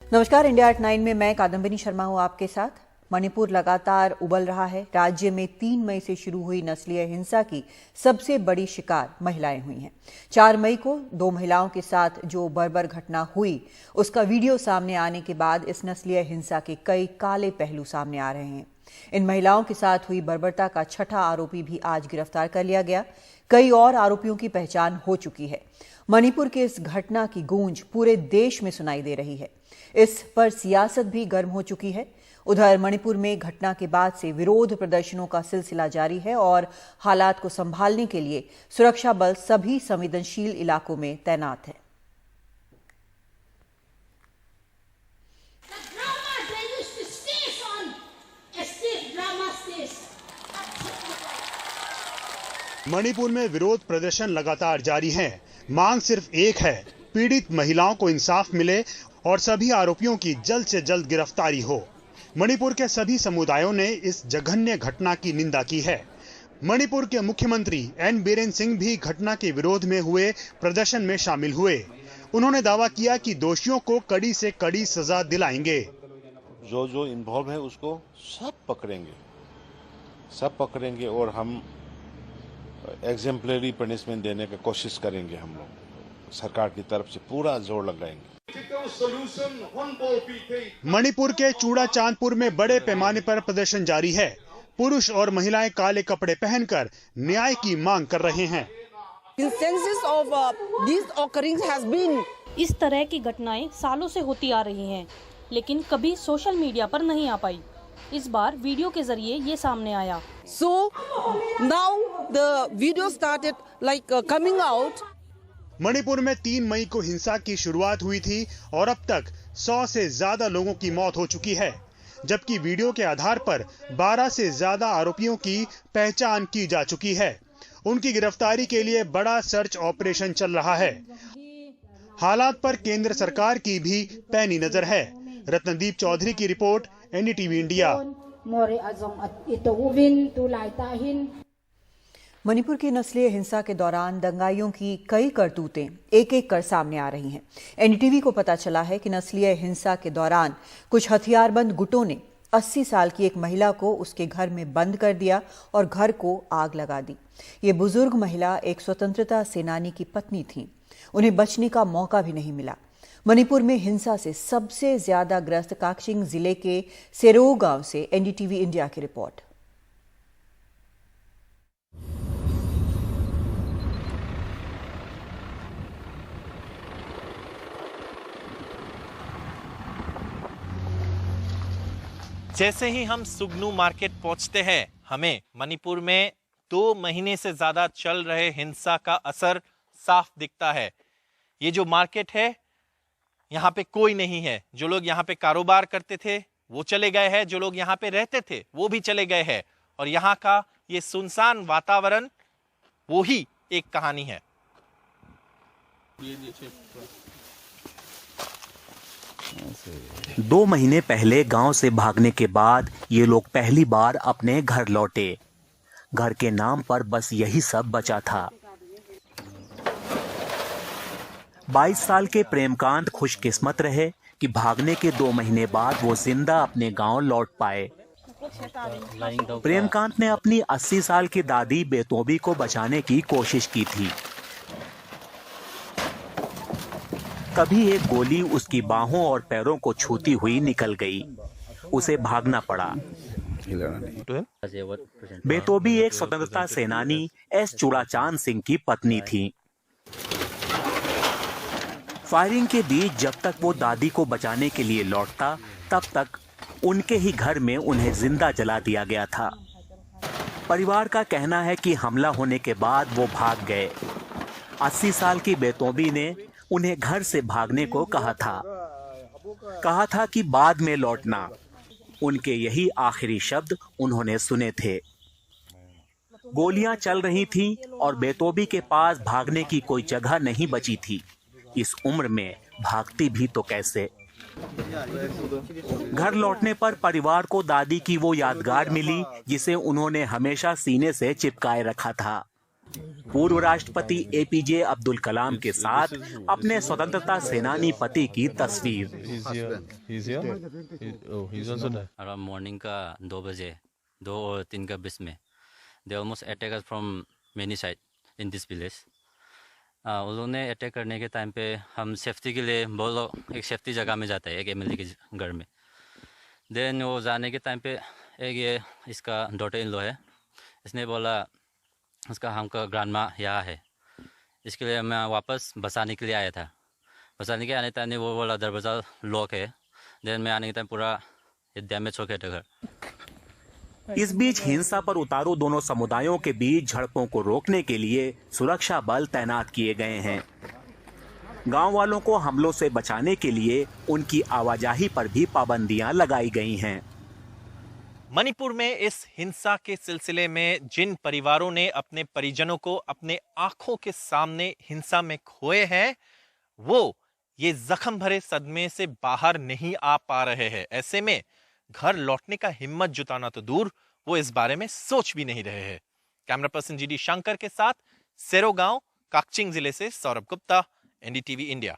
नमस्कार, India at 9 में मैं कादम्बिनी शर्मा हूं आपके साथ। मणिपुर लगातार उबल रहा है। राज्य में 3 मई से शुरू हुई नस्लीय हिंसा की सबसे बड़ी शिकार महिलाएं हुई हैं। 4 मई को 2 महिलाओं के साथ जो बर्बर घटना हुई, उसका वीडियो सामने आने के बाद इस नस्लीय हिंसा के कई काले पहलू सामने आ रहे हैं। इन महिलाओं के साथ हुई बर्बरता का छठा आरोपी भी आज गिरफ्तार कर लिया गया। कई और आरोपियों की पहचान हो चुकी है। मणिपुर के इस घटना की गूंज पूरे देश में सुनाई दे रही है। इस पर सियासत भी गर्म हो चुकी है। उधर मणिपुर में घटना के बाद से विरोध प्रदर्शनों का सिलसिला जारी है और हालात को संभालने के लिए सुरक्षा बल सभी संवेदनशील इलाकों में तैनात है। मणिपुर में विरोध प्रदर्शन लगातार जारी हैं। मांग सिर्फ एक है, पीड़ित महिलाओं को इंसाफ मिले और सभी आरोपियों की जल्द से जल्द गिरफ्तारी हो। मणिपुर के सभी समुदायों ने इस जघन्य घटना की निंदा की है। मणिपुर के मुख्यमंत्री एन बीरेन सिंह भी घटना के विरोध में हुए प्रदर्शन में शामिल हुए। उन्होंने दावा किया कि दोषियों को कड़ी से कड़ी सजा दिलाएंगे। जो इन्वॉल्व है उसको सब पकड़ेंगे और हम एग्जेम्पलरी पनिशमेंट देने की कोशिश करेंगे। हम लोग सरकार की तरफ से पूरा जोर लगाएंगे। मणिपुर के चूड़ा चांदपुर में बड़े पैमाने पर प्रदर्शन जारी है। पुरुष और महिलाएं काले कपड़े पहनकर न्याय की मांग कर रहे हैं। इस तरह की घटनाएं सालों से होती आ रही हैं, लेकिन कभी सोशल मीडिया पर नहीं आ पाई। इस बार वीडियो के जरिए ये सामने आया। So now the video started coming out. Manipur में 3 मई को हिंसा की शुरुआत हुई थी और अब तक 100 से ज्यादा लोगों की मौत हो चुकी है, जबकि वीडियो के आधार पर 12 से ज्यादा आरोपियों की पहचान की जा चुकी है। उनकी गिरफ्तारी के लिए बड़ा सर्च ऑपरेशन चल रहा है। हालात पर केंद्र सरकार की भी पैनी नजर है। रत्नदीप चौधरी की रिपोर्ट, एनडीटीवी इंडिया। मणिपुर की नस्लीय हिंसा के दौरान दंगाइयों की कई करतूतें एक एक कर सामने आ रही हैं। एनडीटीवी को पता चला है कि नस्लीय हिंसा के दौरान कुछ हथियारबंद गुटों ने 80 साल की एक महिला को उसके घर में बंद कर दिया और घर को आग लगा दी। ये बुजुर्ग महिला एक स्वतंत्रता सेनानी की पत्नी थी। उन्हें बचने का मौका भी नहीं मिला। मणिपुर में हिंसा से सबसे ज्यादा ग्रस्त काक्शिंग जिले के सेरो गांव से एनडीटीवी इंडिया की रिपोर्ट। जैसे ही हम सुगनू मार्केट पहुंचते हैं, हमें मणिपुर में 2 महीने से ज्यादा चल रहे हिंसा का असर साफ दिखता है। ये जो मार्केट है, यहाँ पे कोई नहीं है। जो लोग यहाँ पे कारोबार करते थे वो चले गए हैं, जो लोग यहाँ पे रहते थे वो भी चले गए हैं, और यहाँ का ये सुनसान वातावरण वो ही एक कहानी है। 2 महीने पहले गांव से भागने के बाद ये लोग पहली बार अपने घर लौटे। घर के नाम पर बस यही सब बचा था। 22 साल के प्रेमकांत खुशकिस्मत रहे कि भागने के 2 महीने बाद वो जिंदा अपने गांव लौट पाए। प्रेमकांत ने अपनी 80 साल की दादी बेतोबी को बचाने की कोशिश की थी। कभी एक गोली उसकी बाहों और पैरों को छूती हुई निकल गई। उसे भागना पड़ा। बेतोबी एक स्वतंत्रता सेनानी एस चूड़ाचांद सिंह की पत्नी थी। फायरिंग के बीच जब तक वो दादी को बचाने के लिए लौटता, तब तक उनके ही घर में उन्हें जिंदा जला दिया गया था। परिवार का कहना है कि हमला होने के बाद वो भाग गए। 80 साल की बेतोबी ने उन्हें घर से भागने को कहा था कि बाद में लौटना। उनके यही आखिरी शब्द उन्होंने सुने थे। गोलियां चल रही थीं और बेतोबी के पास भागने की कोई जगह नहीं बची थी। इस उम्र में भागती भी तो कैसे। घर लौटने पर परिवार को दादी की वो यादगार मिली जिसे उन्होंने हमेशा सीने से चिपकाए रखा था। पूर्व राष्ट्रपति एपीजे अब्दुल कलाम के साथ अपने स्वतंत्रता सेनानी पति की तस्वीर। अराउंड मॉर्निंग का 2 बजे 2 और 3 का बीच में they almost attack us from many side in this village. उन्होंने अटैक करने के टाइम पे हम सेफ्टी के लिए बहुत लोग एक सेफ्टी जगह में जाते हैं, एक एमएलए के घर में। देन वो जाने के टाइम पे एक ये इसका डॉटर इन लॉ है, इसने बोला उसका हमका ग्रैंडमा यहाँ है, इसके लिए मैं वापस बसाने के लिए आया था। बसाने के आने टाइम वो बोला दरवाज़ा लॉक है। देन मैं आने के टाइम पूरा डैमेज हो गया था घर। इस बीच हिंसा पर उतारू दोनों समुदायों के बीच झड़पों को रोकने के लिए सुरक्षा बल तैनात किए गए हैं। गांव वालों को हमलों से बचाने के लिए उनकी आवाजाही पर भी पाबंदियां लगाई गई हैं। मणिपुर में इस हिंसा के सिलसिले में जिन परिवारों ने अपने परिजनों को अपने आंखों के सामने हिंसा में खोए हैं, वो ये जख्म भरे सदमे से बाहर नहीं आ पा रहे हैं। ऐसे में घर लौटने का हिम्मत जुटाना तो दूर, वो इस बारे में सोच भी नहीं रहे हैं। कैमरा पर्सन जीडी शंकर के साथ सेरो गांव, काकचिंग जिले से सौरभ गुप्ता, एनडीटीवी इंडिया।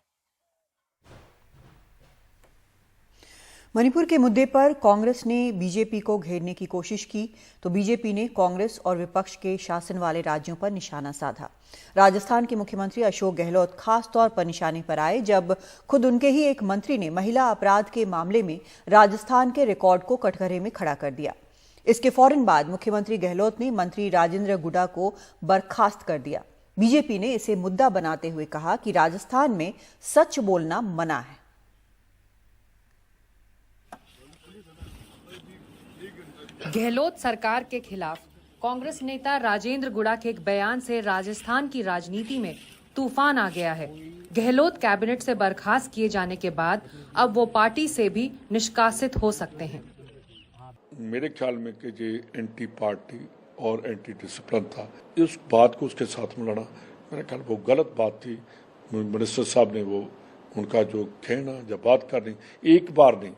मणिपुर के मुद्दे पर कांग्रेस ने बीजेपी को घेरने की कोशिश की तो बीजेपी ने कांग्रेस और विपक्ष के शासन वाले राज्यों पर निशाना साधा। राजस्थान के मुख्यमंत्री अशोक गहलोत खास तौर पर निशाने पर आए जब खुद उनके ही एक मंत्री ने महिला अपराध के मामले में राजस्थान के रिकॉर्ड को कटघरे में खड़ा कर दिया। इसके फौरन बाद मुख्यमंत्री गहलोत ने मंत्री राजेंद्र गुडा को बर्खास्त कर दिया। बीजेपी ने इसे मुद्दा बनाते हुए कहा कि राजस्थान में सच बोलना मना है। गहलोत सरकार के खिलाफ कांग्रेस नेता राजेंद्र गुडा के एक बयान से राजस्थान की राजनीति में तूफान आ गया है। गहलोत कैबिनेट से बर्खास्त किए जाने के बाद अब वो पार्टी से भी निष्कासित हो सकते हैं। मेरे ख्याल में कि ये एंटी पार्टी और एंटी डिसिप्लिन था, इस बात को उसके साथ मिलाना मेरे ख्याल वो गलत बात थी। मिनिस्टर साहब ने वो उनका जो कहना या बात करनी, एक बार नहीं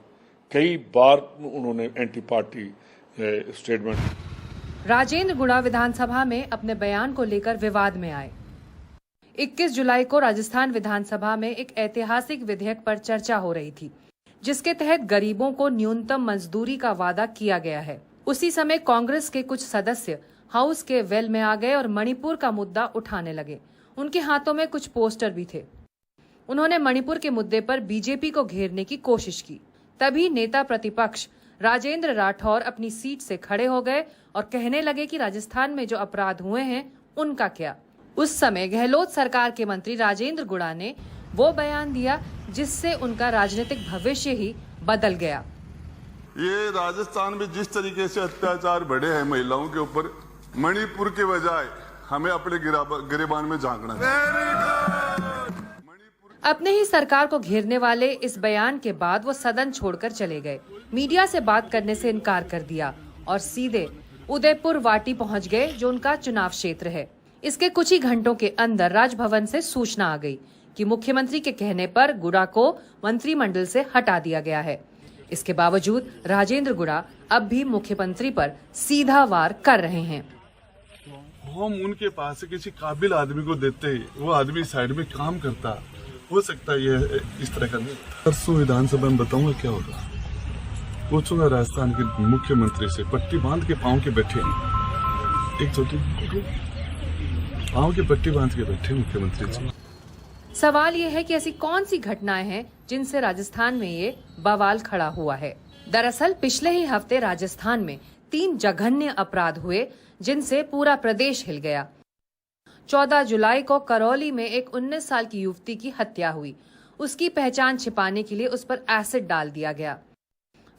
कई बार उन्होंने एंटी पार्टी स्टेटमेंट। राजेंद्र गुडा विधानसभा में अपने बयान को लेकर विवाद में आए। 21 जुलाई को राजस्थान विधानसभा में एक ऐतिहासिक विधेयक पर चर्चा हो रही थी, जिसके तहत गरीबों को न्यूनतम मजदूरी का वादा किया गया है। उसी समय कांग्रेस के कुछ सदस्य हाउस के वेल में आ गए और मणिपुर का मुद्दा उठाने लगे। उनके हाथों में कुछ पोस्टर भी थे। उन्होंने मणिपुर के मुद्दे पर बीजेपी को घेरने की कोशिश की। तभी नेता प्रतिपक्ष राजेंद्र राठौर अपनी सीट से खड़े हो गए और कहने लगे कि राजस्थान में जो अपराध हुए हैं उनका क्या। उस समय गहलोत सरकार के मंत्री राजेंद्र गुडा ने वो बयान दिया जिससे उनका राजनीतिक भविष्य ही बदल गया। ये राजस्थान में जिस तरीके से अत्याचार बढ़े हैं महिलाओं के ऊपर, मणिपुर के बजाय हमें अपने गिरेबान में झांकना चाहिए। अपने ही सरकार को घेरने वाले इस बयान के बाद वो सदन छोड़कर चले गए। मीडिया से बात करने से इनकार कर दिया और सीधे उदयपुर वाटी पहुंच गए, जो उनका चुनाव क्षेत्र है। इसके कुछ ही घंटों के अंदर राजभवन से सूचना आ गई कि मुख्यमंत्री के कहने पर गुडा को मंत्रिमंडल से हटा दिया गया है। इसके बावजूद राजेंद्र गुडा अब भी मुख्यमंत्री पर सीधा वार कर रहे हैं। हम उनके पास से किसी काबिल आदमी को देते, वो आदमी साइड में काम करता, हो सकता है ये इस तरह का नहीं। परसों विधानसभा में बताऊंगा क्या होगा। पूछूंगा राजस्थान के मुख्यमंत्री से, पट्टी बांध के पाँव के बैठे, एक छोटी पाँव की पट्टी बांध के बैठे मुख्यमंत्री जी। सवाल ये है कि ऐसी कौन सी घटनाएं हैं जिनसे राजस्थान में ये बवाल खड़ा हुआ है। दरअसल पिछले ही हफ्ते राजस्थान में 3 जघन्य अपराध हुए जिनसे पूरा प्रदेश हिल गया। 14 जुलाई को करौली में एक 19 साल की युवती की हत्या हुई। उसकी पहचान छिपाने के लिए उस पर एसिड डाल दिया गया।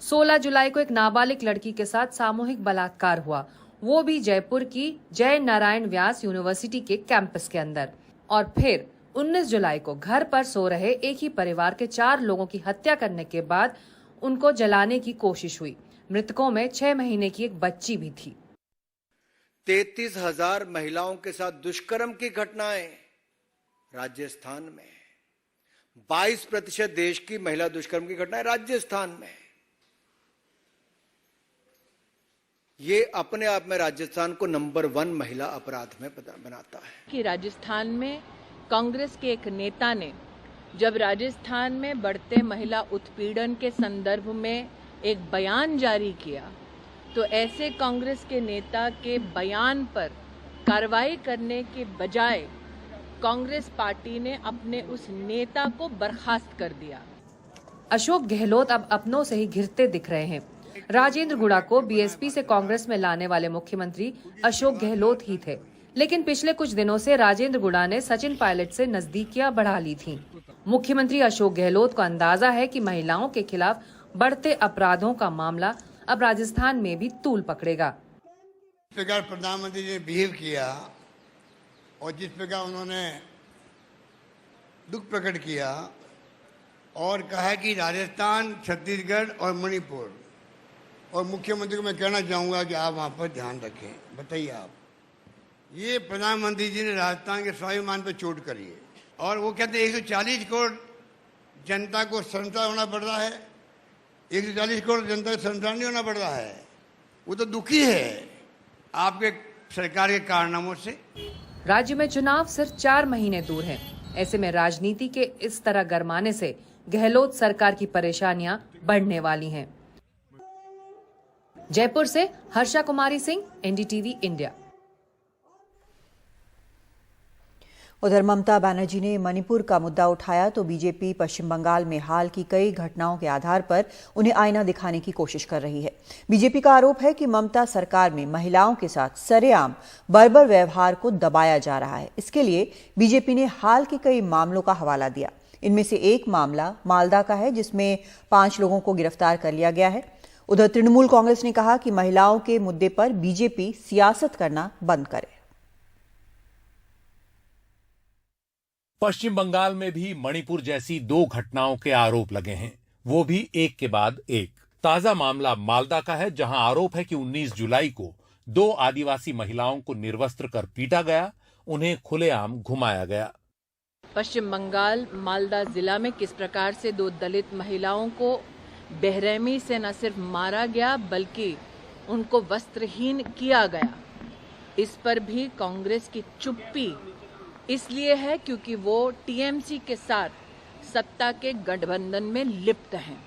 16 जुलाई को एक नाबालिग लड़की के साथ सामूहिक बलात्कार हुआ, वो भी जयपुर की जय नारायण व्यास यूनिवर्सिटी के कैंपस के अंदर। और फिर 19 जुलाई को घर पर सो रहे एक ही परिवार के 4 लोगों की हत्या करने के बाद उनको जलाने की कोशिश हुई। मृतकों में 6 महीने की एक बच्ची भी थी। 33,000 महिलाओं के साथ दुष्कर्म की घटनाएं राजस्थान में। 22% देश की महिला दुष्कर्म की घटनाएं राजस्थान में। ये अपने आप में राजस्थान को नंबर 1 महिला अपराध में बनाता है। कि राजस्थान में कांग्रेस के एक नेता ने जब राजस्थान में बढ़ते महिला उत्पीड़न के संदर्भ में एक बयान जारी किया, तो ऐसे कांग्रेस के नेता के बयान पर कार्रवाई करने के बजाय कांग्रेस पार्टी ने अपने उस नेता को बर्खास्त कर दिया। अशोक गहलोत अब अपनों से ही घिरते दिख रहे हैं। राजेंद्र गुड़ा को बीएसपी से कांग्रेस में लाने वाले मुख्यमंत्री अशोक गहलोत ही थे, लेकिन पिछले कुछ दिनों से राजेंद्र गुड़ा ने सचिन पायलट से नजदीकियां बढ़ा ली थीं। मुख्यमंत्री अशोक गहलोत को अंदाजा है कि महिलाओं के खिलाफ बढ़ते अपराधों का मामला अब राजस्थान में भी तूल पकड़ेगा। जिस प्रकार प्रधानमंत्री ने बिहेव किया और जिस प्रकार उन्होंने दुख प्रकट किया और कहा कि राजस्थान, छत्तीसगढ़ और मणिपुर, और मुख्यमंत्री को मैं कहना चाहूँगा कि आप वहाँ पर ध्यान रखें। बताइए आप, ये प्रधानमंत्री जी ने राजस्थान के स्वाभिमान पर चोट करी है और वो कहते हैं 140 करोड़ जनता को संतुष्ट होना पड़ रहा है। 140 करोड़ जनता को संतुष्ट नहीं होना पड़ रहा है, वो तो दुखी है आपके सरकार के कारनामों से। राज्य में चुनाव सिर्फ 4 महीने दूर हैं। ऐसे में राजनीति के इस तरह गरमाने से गहलोत सरकार की परेशानियां बढ़ने वाली हैं। जयपुर से हर्षा कुमारी सिंह, एनडीटीवी इंडिया। उधर ममता बनर्जी ने मणिपुर का मुद्दा उठाया तो बीजेपी पश्चिम बंगाल में हाल की कई घटनाओं के आधार पर उन्हें आईना दिखाने की कोशिश कर रही है। बीजेपी का आरोप है कि ममता सरकार में महिलाओं के साथ सरेआम बर्बर व्यवहार को दबाया जा रहा है। इसके लिए बीजेपी ने हाल के कई मामलों का हवाला दिया। इनमें से एक मामला मालदा का है, जिसमें 5 लोगों को गिरफ्तार कर लिया गया है। उधर तृणमूल कांग्रेस ने कहा कि महिलाओं के मुद्दे पर बीजेपी सियासत करना बंद करे। पश्चिम बंगाल में भी मणिपुर जैसी 2 घटनाओं के आरोप लगे हैं, वो भी एक के बाद एक। ताजा मामला मालदा का है, जहां आरोप है कि 19 जुलाई को 2 आदिवासी महिलाओं को निर्वस्त्र कर पीटा गया, उन्हें खुलेआम घुमाया गया। पश्चिम बंगाल मालदा जिला में किस प्रकार से 2 दलित महिलाओं को बेरहमी से न सिर्फ मारा गया बल्कि उनको वस्त्रहीन किया गया, इस पर भी कांग्रेस की चुप्पी इसलिए है क्योंकि वो टीएमसी के साथ सत्ता के गठबंधन में लिप्त हैं।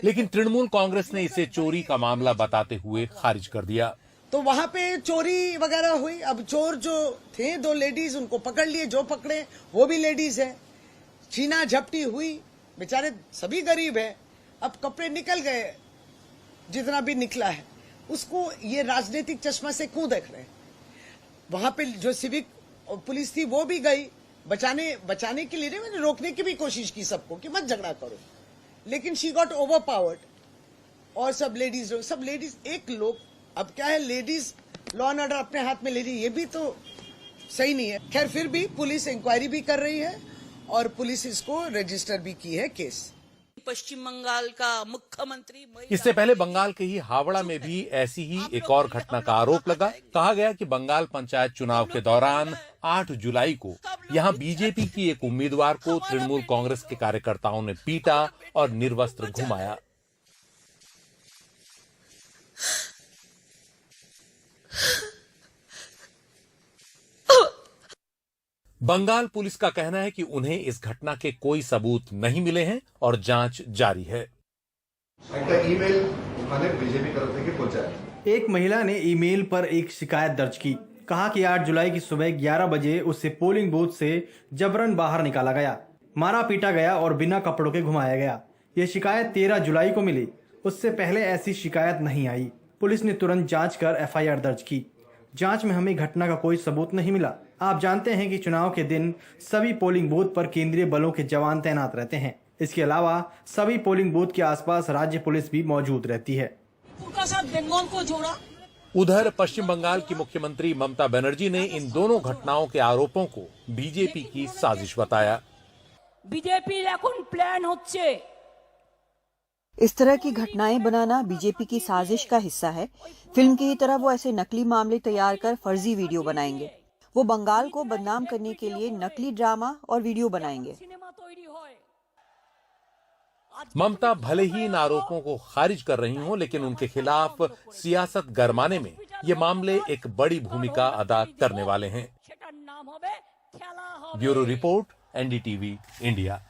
लेकिन तृणमूल कांग्रेस ने इसे चोरी का मामला बताते हुए खारिज कर दिया। तो वहाँ पे चोरी वगैरह हुई। अब चोर जो थे 2 लेडीज, उनको पकड़ लिए, जो पकड़े वो भी लेडीज है। छीना झपटी हुई, बेचारे सभी गरीब है। अब कपड़े निकल गए, जितना भी निकला है उसको ये राजनीतिक चश्मा से क्यों देख रहे हैं? वहां पे जो सिविक पुलिस थी वो भी गई बचाने के लिए। मैंने रोकने की भी कोशिश की सबको कि मत झगड़ा करो, लेकिन शी गॉट ओवर पावर्ड। और सब लेडीज एक लोग, अब क्या है, लेडीज लॉ एंड ऑर्डर अपने हाथ में ले रही, ये भी तो सही नहीं है। खैर, फिर भी पुलिस इंक्वायरी भी कर रही है और पुलिस इसको रजिस्टर भी की है केस। पश्चिम बंगाल का मुख्यमंत्री, इससे पहले बंगाल के ही हावड़ा में भी ऐसी ही एक और घटना का आरोप लगा। कहा गया कि बंगाल पंचायत चुनाव के दौरान 8 जुलाई को यहां बीजेपी की एक उम्मीदवार को तृणमूल कांग्रेस के कार्यकर्ताओं ने पीटा और निर्वस्त्र घुमाया। बंगाल पुलिस का कहना है कि उन्हें इस घटना के कोई सबूत नहीं मिले हैं और जांच जारी है। एक महिला ने ईमेल पर एक शिकायत दर्ज की। कहा कि 8 जुलाई की सुबह 11 बजे उसे पोलिंग बूथ से जबरन बाहर निकाला गया, मारा पीटा गया और बिना कपड़ों के घुमाया गया। यह शिकायत 13 जुलाई को मिली। उससे पहले ऐसी शिकायत नहीं आई। पुलिस ने तुरंत जांच कर एफआईआर दर्ज की। जांच में हमें घटना का कोई सबूत नहीं मिला। आप जानते हैं कि चुनाव के दिन सभी पोलिंग बूथ पर केंद्रीय बलों के जवान तैनात रहते हैं। इसके अलावा सभी पोलिंग बूथ के आसपास राज्य पुलिस भी मौजूद रहती है। उनका साथ बंगाल को जोड़ा। उधर पश्चिम बंगाल की मुख्यमंत्री ममता बनर्जी ने इन दोनों घटनाओं के आरोपों को बीजेपी की साजिश बताया। बीजेपी এখন प्लान হচ্ছে। इस तरह की घटनाएं बनाना बीजेपी की साजिश का हिस्सा है। फिल्म की तरह वो ऐसे नकली मामले तैयार कर फर्जी वीडियो बनाएंगे। वो बंगाल को बदनाम करने के लिए नकली ड्रामा और वीडियो बनाएंगे। ममता भले ही इन आरोपों को खारिज कर रही हों, लेकिन उनके खिलाफ सियासत गरमाने में ये मामले एक बड़ी भूमिका अदा करने वाले हैं। Bureau report, NDTV India.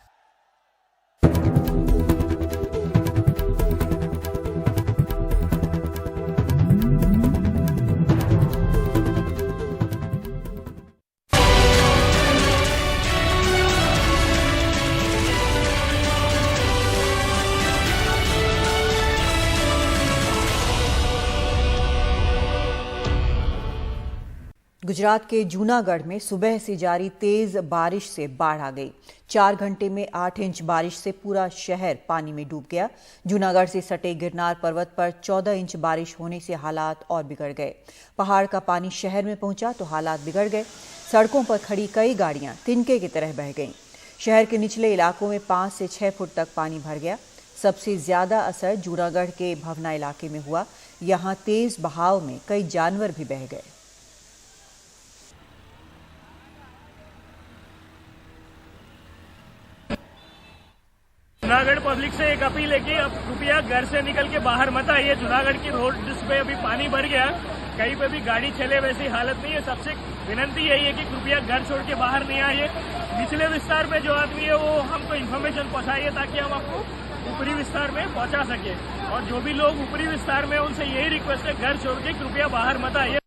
Gujarat के जूनागढ़ में सुबह से जारी तेज बारिश से बाढ़ आ गई। 4 घंटे में 8 इंच बारिश से पूरा शहर पानी में डूब गया। जूनागढ़ से सटे गिरनार पर्वत पर 14 इंच बारिश होने से हालात और बिगड़ गए। पहाड़ का पानी शहर में पहुंचा तो हालात बिगड़ गए। सड़कों पर खड़ी कई गाड़ियां तिनके की तरह बह गईं। शहर के निचले इलाकों में 5 से 6 फुट तक पानी भर गया। सबसे ज्यादा असर जूनागढ़ के भवना इलाके में हुआ। यहां तेज बहाव में कई जानवर भी बह गए। जूनागढ़ पब्लिक से एक अपील है कि अब कृपया घर से निकल के बाहर मत आइए। जूनागढ़ की रोड पे अभी पानी भर गया, कहीं पे भी गाड़ी चले वैसी हालत नहीं है। सबसे विनंती यही है कि कृपया घर छोड़ के बाहर नहीं आइए। निचले विस्तार में जो आदमी है वो हमको इन्फॉर्मेशन पहुंचाइए ताकि हम आपको ऊपरी विस्तार में पहुंचा सके। और जो भी लोग ऊपरी विस्तार में, उनसे यही रिक्वेस्ट है, घर छोड़ के कृपया बाहर मत आइए।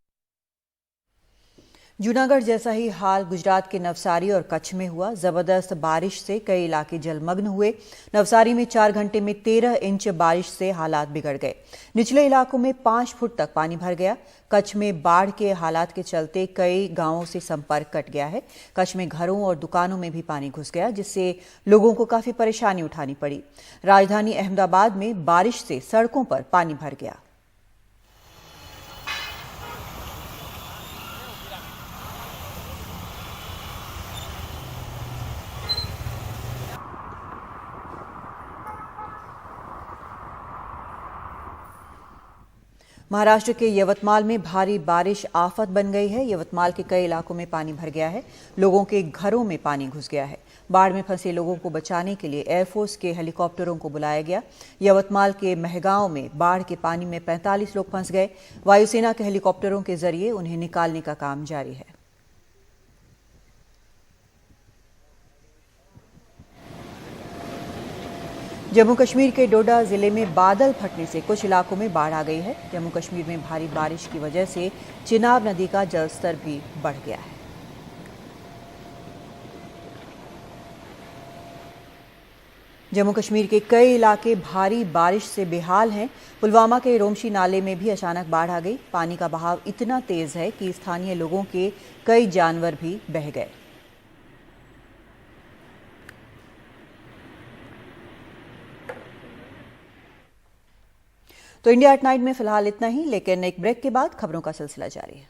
जूनागढ़ जैसा ही हाल गुजरात के नवसारी और कच्छ में हुआ। जबरदस्त बारिश से कई इलाके जलमग्न हुए। नवसारी में 4 घंटे में 13 इंच बारिश से हालात बिगड़ गए। निचले इलाकों में 5 फुट तक पानी भर गया। कच्छ में बाढ़ के हालात के चलते कई गांवों से संपर्क कट गया है। कच्छ में घरों और दुकानों में भी पानी घुस गया, जिससे लोगों को काफी परेशानी उठानी पड़ी। राजधानी अहमदाबाद में बारिश से सड़कों पर पानी भर गया। महाराष्ट्र के यवतमाल में भारी बारिश आफत बन गई है। यवतमाल के कई इलाकों में पानी भर गया है। लोगों के घरों में पानी घुस गया है। बाढ़ में फंसे लोगों को बचाने के लिए एयरफोर्स के हेलीकॉप्टरों को बुलाया गया। यवतमाल के महगांव में बाढ़ के पानी में 45 लोग फंस गए। वायुसेना के हेलीकॉप्टरों के जरिए उन्हें निकालने का काम जारी है। जम्मू कश्मीर के डोडा जिले में बादल फटने से कुछ इलाकों में बाढ़ आ गई है। जम्मू कश्मीर में भारी बारिश की वजह से चिनाब नदी का जलस्तर भी बढ़ गया है। जम्मू कश्मीर के कई इलाके भारी बारिश से बेहाल हैं। पुलवामा के रोमशी नाले में भी अचानक बाढ़ आ गई। पानी का बहाव इतना तेज है कि स्थानीय लोगों के कई जानवर भी बह गए। तो इंडिया एट नाइट में फिलहाल इतना ही, लेकिन एक ब्रेक के बाद खबरों का सिलसिला जारी है।